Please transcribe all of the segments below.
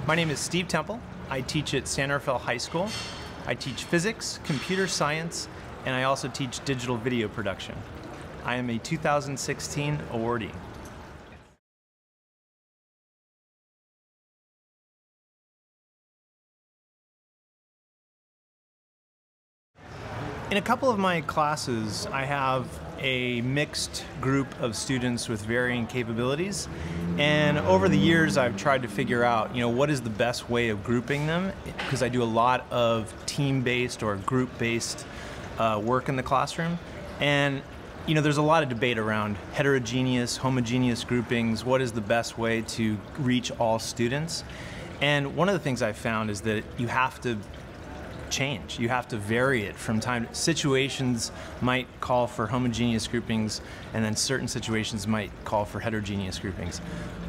My name is Steve Temple. I teach at San Rafael High School. I teach physics, computer science, and I also teach digital video production. I am a 2016 awardee. In a couple of my classes, I have a mixed group of students with varying capabilities, and over the years I've tried to figure out, what is the best way of grouping them, because I do a lot of team-based or group-based work in the classroom, and there's a lot of debate around heterogeneous, homogeneous groupings. What is the best way to reach all students? And one of the things I've found is that you have to change. You have to vary it from time. Situations might call for homogeneous groupings, and then certain situations might call for heterogeneous groupings.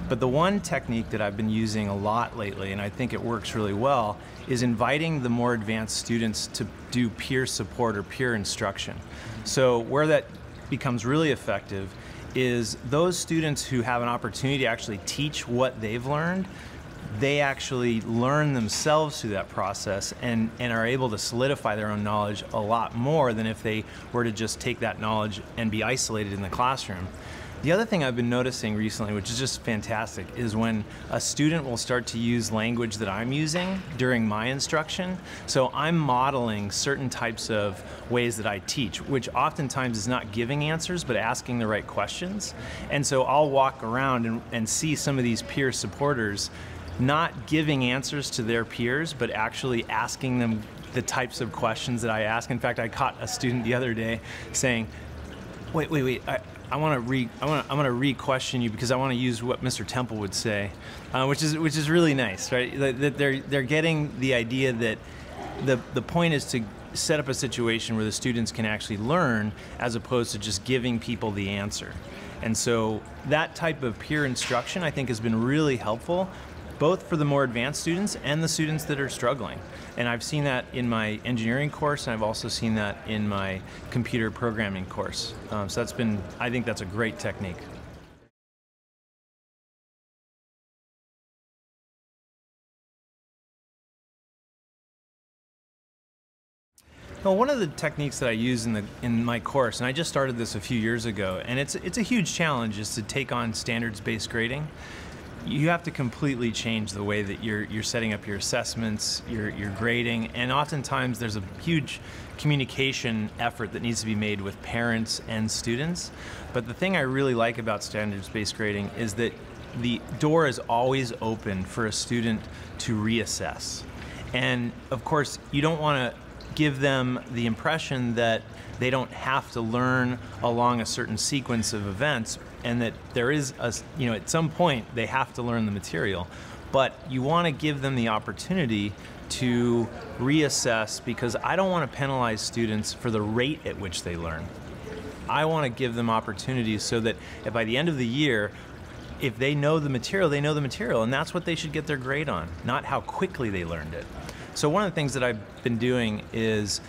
But the one technique that I've been using a lot lately, and I think it works really well, is inviting the more advanced students to do peer support or peer instruction. So where that becomes really effective is those students who have an opportunity to actually teach what they've learned. They actually learn themselves through that process and are able to solidify their own knowledge a lot more than if they were to just take that knowledge and be isolated in the classroom. The other thing I've been noticing recently, which is just fantastic, is when a student will start to use language that I'm using during my instruction. So I'm modeling certain types of ways that I teach, which oftentimes is not giving answers, but asking the right questions. And so I'll walk around and see some of these peer supporters not giving answers to their peers, but actually asking them the types of questions that I ask. In fact, I caught a student the other day saying, wait, I'm gonna re-question you because I want to use what Mr. Temple would say, which is really nice, right? That they're getting the idea that the point is to set up a situation where the students can actually learn as opposed to just giving people the answer. And so that type of peer instruction I think has been really helpful, both for the more advanced students and the students that are struggling. And I've seen that in my engineering course, and I've also seen that in my computer programming course. So I think that's a great technique. Well, one of the techniques that I use in my course, and I just started this a few years ago, and it's a huge challenge, is to take on standards-based grading. You have to completely change the way that you're setting up your assessments, your grading, and oftentimes there's a huge communication effort that needs to be made with parents and students. But the thing I really like about standards-based grading is that the door is always open for a student to reassess. And of course, you don't want to give them the impression that they don't have to learn along a certain sequence of events, and that there is at some point they have to learn the material. But you want to give them the opportunity to reassess, because I don't want to penalize students for the rate at which they learn. I want to give them opportunities so that if by the end of the year, if they know the material, they know the material, and that's what they should get their grade on, not how quickly they learned it. So one of the things that I've been doing is,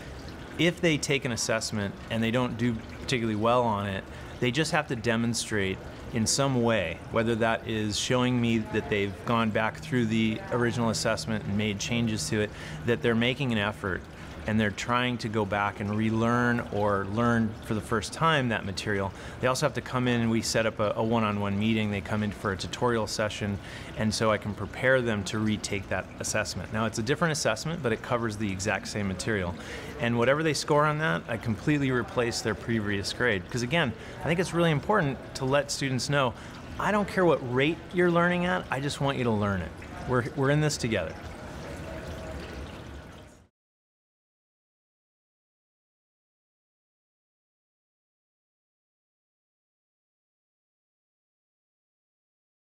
if they take an assessment and they don't do particularly well on it, they just have to demonstrate in some way, whether that is showing me that they've gone back through the original assessment and made changes to it, that they're making an effort and they're trying to go back and relearn or learn for the first time that material. They also have to come in, and we set up a one-on-one meeting. They come in for a tutorial session, and so I can prepare them to retake that assessment. Now, it's a different assessment, but it covers the exact same material. And whatever they score on that, I completely replace their previous grade. Because again, I think it's really important to let students know, I don't care what rate you're learning at, I just want you to learn it. We're in this together.